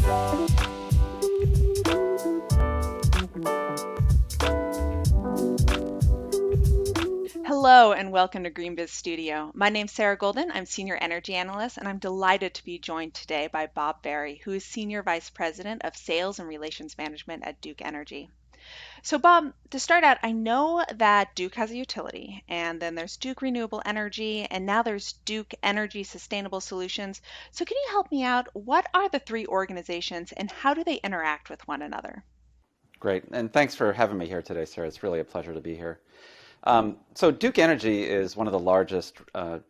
Hello and welcome to GreenBiz Studio. My name's Sarah Golden. I'm Senior Energy Analyst, and I'm delighted to be joined today by Bob Barry, who is Senior Vice President of Sales and Relations Management at Duke Energy. So, Bob, to start out, I know that Duke has a utility, and then there's Duke Renewable Energy, and now there's Duke Energy Sustainable Solutions. So, can you help me out? What are the three organizations, and how do they interact with one another? Great. And thanks for having me here today, Sarah. It's really a pleasure to be here. So Duke Energy is one of the largest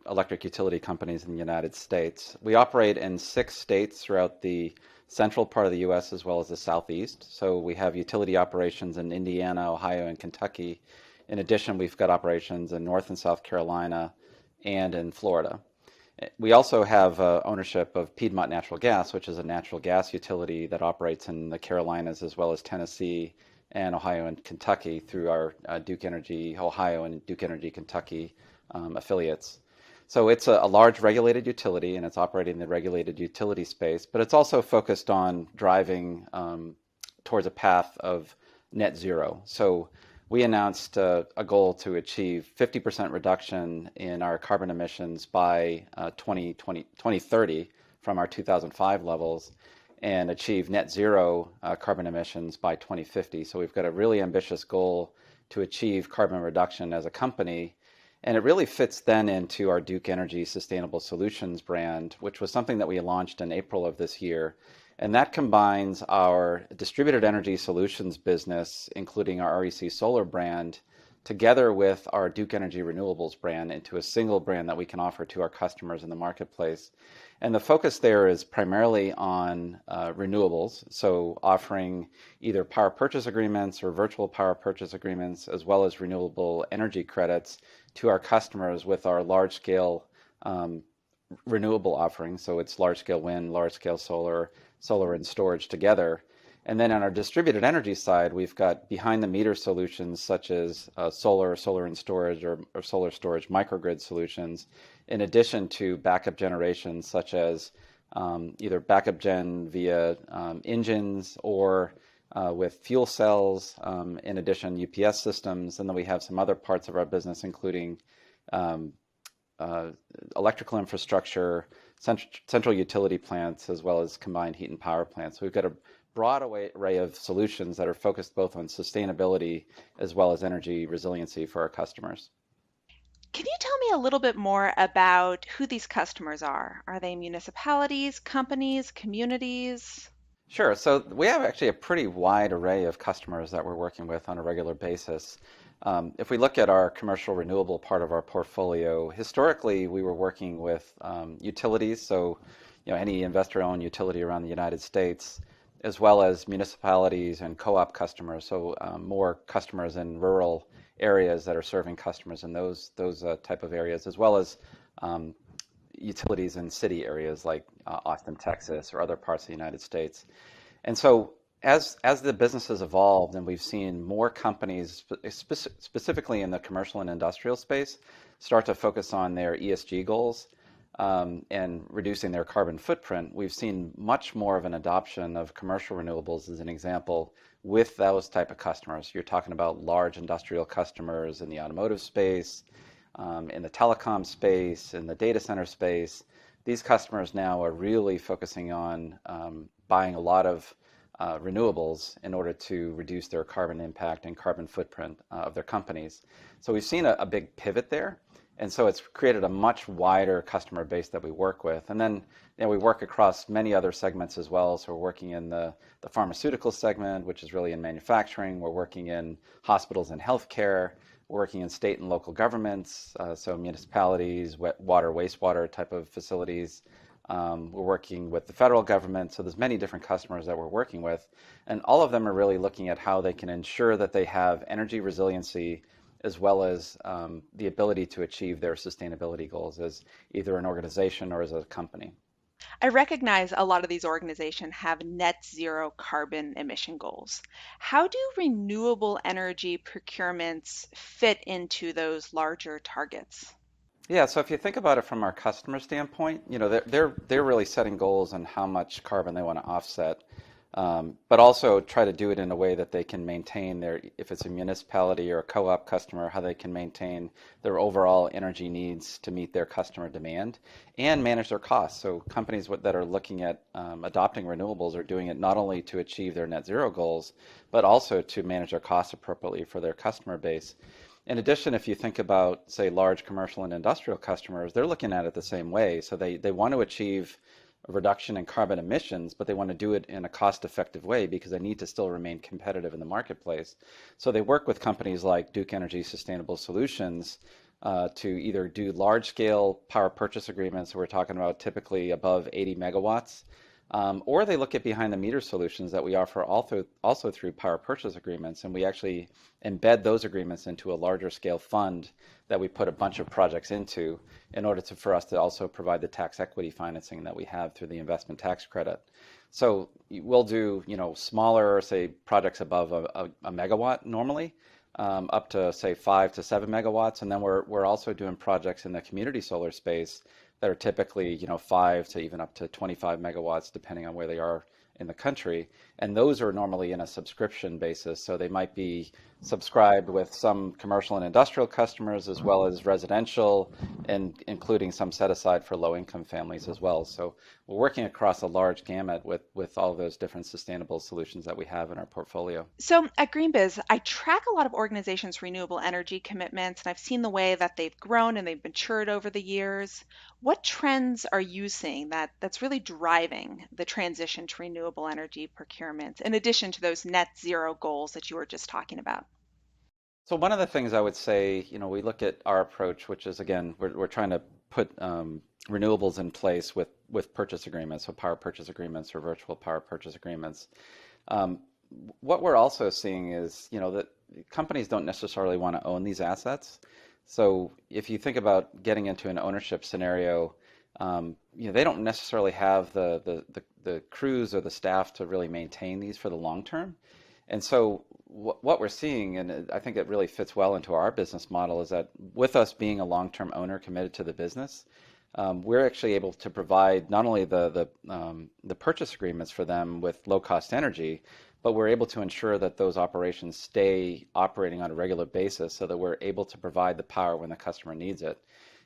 electric utility companies in the United States. We operate in 6 states throughout the central part of the U.S. as well as the southeast. So we have utility operations in Indiana, Ohio, and Kentucky. In addition, we've got operations in North and South Carolina and in Florida. We also have ownership of Piedmont Natural Gas, which is a natural gas utility that operates in the Carolinas as well as Tennessee and Ohio and Kentucky through our Duke Energy Ohio and Duke Energy Kentucky affiliates. So it's a large regulated utility and it's operating in the regulated utility space, but it's also focused on driving towards a path of net zero. So we announced a goal to achieve 50% reduction in our carbon emissions by 2030 from our 2005 levels and achieve net zero carbon emissions by 2050. So we've got a really ambitious goal to achieve carbon reduction as a company. And it really fits then into our Duke Energy Sustainable Solutions brand, which was something that we launched in April of this year. And that combines our distributed energy solutions business, including our REC Solar brand, together with our Duke Energy Renewables brand into a single brand that we can offer to our customers in the marketplace. And the focus there is primarily on renewables, so offering either power purchase agreements or virtual power purchase agreements, as well as renewable energy credits to our customers with our large-scale renewable offerings. So it's large-scale wind, large-scale solar, solar and storage together. And then on our distributed energy side, we've got behind the meter solutions such as solar and storage or solar storage microgrid solutions, in addition to backup generation such as either backup gen via engines or with fuel cells, in addition UPS systems. And then we have some other parts of our business, including electrical infrastructure, central utility plants, as well as combined heat and power plants. So we've got a broad array of solutions that are focused both on sustainability as well as energy resiliency for our customers. Can you tell me a little bit more about who these customers are? Are they municipalities, companies, communities? Sure. So we have actually a pretty wide array of customers that we're working with on a regular basis. If we look at our commercial renewable part of our portfolio, historically we were working with utilities, so any investor-owned utility around the United States, as well as municipalities and co-op customers, so more customers in rural areas that are serving customers in those type of areas, as well as utilities in city areas like Austin, Texas, or other parts of the United States. And so as the business has evolved and we've seen more companies, specifically in the commercial and industrial space, start to focus on their ESG goals and reducing their carbon footprint, we've seen much more of an adoption of commercial renewables as an example with those type of customers. You're talking about large industrial customers in the automotive space, in the telecom space, in the data center space. These customers now are really focusing on buying a lot of renewables in order to reduce their carbon impact and carbon footprint of their companies. So we've seen a big pivot there. And so it's created a much wider customer base that we work with. And then we work across many other segments as well. So we're working in the pharmaceutical segment, which is really in manufacturing. We're working in hospitals and healthcare. We're working in state and local governments, so municipalities, water, wastewater type of facilities. We're working with the federal government. So there's many different customers that we're working with. And all of them are really looking at how they can ensure that they have energy resiliency as well as the ability to achieve their sustainability goals as either an organization or as a company. I recognize a lot of these organizations have net zero carbon emission goals. How do renewable energy procurements fit into those larger targets? Yeah, so if you think about it from our customer standpoint, they're really setting goals on how much carbon they want to offset, but also try to do it in a way that they can maintain their, if it's a municipality or a co-op customer, how they can maintain their overall energy needs to meet their customer demand and manage their costs. So companies that are looking at adopting renewables are doing it not only to achieve their net zero goals, but also to manage their costs appropriately for their customer base. In addition, if you think about, say, large commercial and industrial customers, they're looking at it the same way. So they want to achieve a reduction in carbon emissions, but they want to do it in a cost-effective way because they need to still remain competitive in the marketplace. So they work with companies like Duke Energy Sustainable Solutions to either do large-scale power purchase agreements, we're talking about typically above 80 megawatts, or they look at behind the meter solutions that we offer also through power purchase agreements, and we actually embed those agreements into a larger scale fund that we put a bunch of projects into in order for us to also provide the tax equity financing that we have through the investment tax credit. So we'll do, smaller, say, projects above a megawatt normally, up to say 5 to 7 megawatts, and then we're also doing projects in the community solar space that are typically, 5 to even up to 25 megawatts, depending on where they are in the country. And those are normally in a subscription basis. So they might be subscribed with some commercial and industrial customers as well as residential, and including some set aside for low income families as well. So we're working across a large gamut with all those different sustainable solutions that we have in our portfolio. So at GreenBiz, I track a lot of organizations' renewable energy commitments, and I've seen the way that they've grown and they've matured over the years. What trends are you seeing that's really driving the transition to renewable energy procurement, in addition to those net zero goals that you were just talking about? So one of the things I would say, we look at our approach, which is again, we're trying to put renewables in place with purchase agreements, so power purchase agreements or virtual power purchase agreements. Um, what we're also seeing is, that companies don't necessarily want to own these assets. So if you think about getting into an ownership scenario, they don't necessarily have the crews or the staff to really maintain these for the long term. And so what we're seeing, and I think it really fits well into our business model, is that with us being a long-term owner committed to the business, we're actually able to provide not only the purchase agreements for them with low-cost energy, but we're able to ensure that those operations stay operating on a regular basis so that we're able to provide the power when the customer needs it.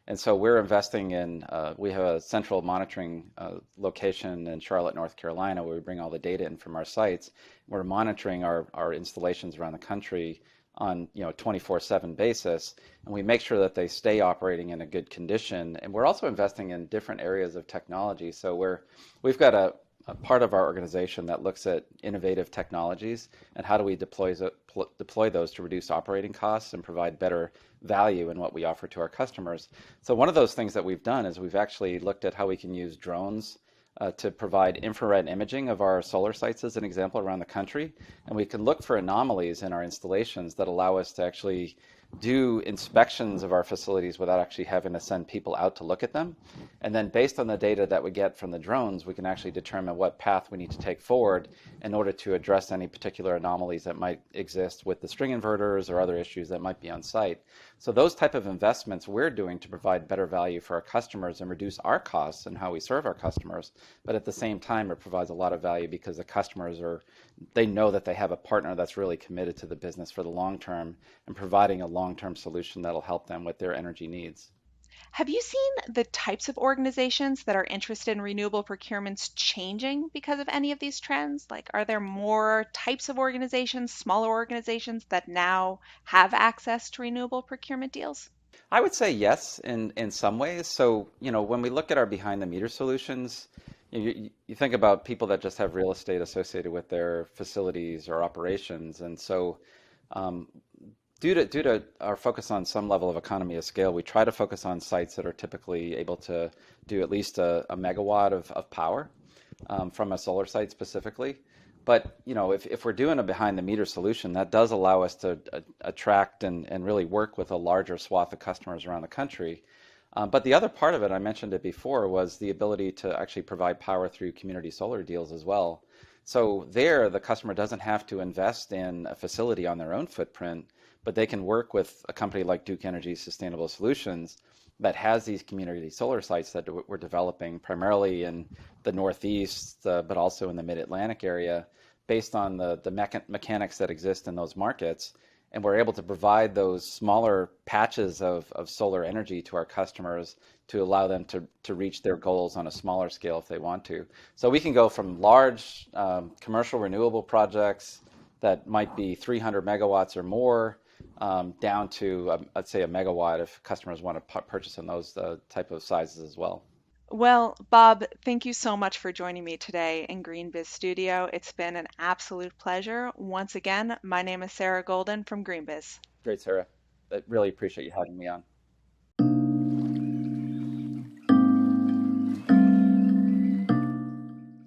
And so we're investing in, we have a central monitoring location in Charlotte, North Carolina, where we bring all the data in from our sites. We're monitoring our installations around the country on 24/7 basis, and we make sure that they stay operating in a good condition. And we're also investing in different areas of technology. So we've got a part of our organization that looks at innovative technologies and how do we deploy those to reduce operating costs and provide better value in what we offer to our customers. So one of those things that we've done is we've actually looked at how we can use drones to provide infrared imaging of our solar sites, as an example, around the country. And we can look for anomalies in our installations that allow us to actually do inspections of our facilities without actually having to send people out to look at them. And then based on the data that we get from the drones, we can actually determine what path we need to take forward in order to address any particular anomalies that might exist with the string inverters or other issues that might be on site. So those type of investments we're doing to provide better value for our customers and reduce our costs and how we serve our customers. But at the same time, it provides a lot of value because the customers they know that they have a partner that's really committed to the business for the long term and providing a long-term solution that'll help them with their energy needs. Have you seen the types of organizations that are interested in renewable procurements changing because of any of these trends? Like, are there more types of organizations, smaller organizations that now have access to renewable procurement deals? I would say yes in some ways. So, when we look at our behind the meter solutions, you think about people that just have real estate associated with their facilities or operations. And so, um, due to our focus on some level of economy of scale, we try to focus on sites that are typically able to do at least a megawatt of power from a solar site specifically. But if we're doing a behind the meter solution, that does allow us to attract and really work with a larger swath of customers around the country. But the other part of it, I mentioned it before, was the ability to actually provide power through community solar deals as well. So there, the customer doesn't have to invest in a facility on their own footprint, but they can work with a company like Duke Energy Sustainable Solutions that has these community solar sites that we're developing primarily in the Northeast, but also in the Mid-Atlantic area, based on the mechanics that exist in those markets. And we're able to provide those smaller patches of solar energy to our customers to allow them to reach their goals on a smaller scale if they want to. So we can go from large commercial renewable projects that might be 300 megawatts or more down to, let's say, a megawatt if customers want to purchase in those type of sizes as well. Well, Bob, thank you so much for joining me today in Green Biz Studio. It's been an absolute pleasure. Once again, my name is Sarah Golden from Green Biz. Great, Sarah. I really appreciate you having me on.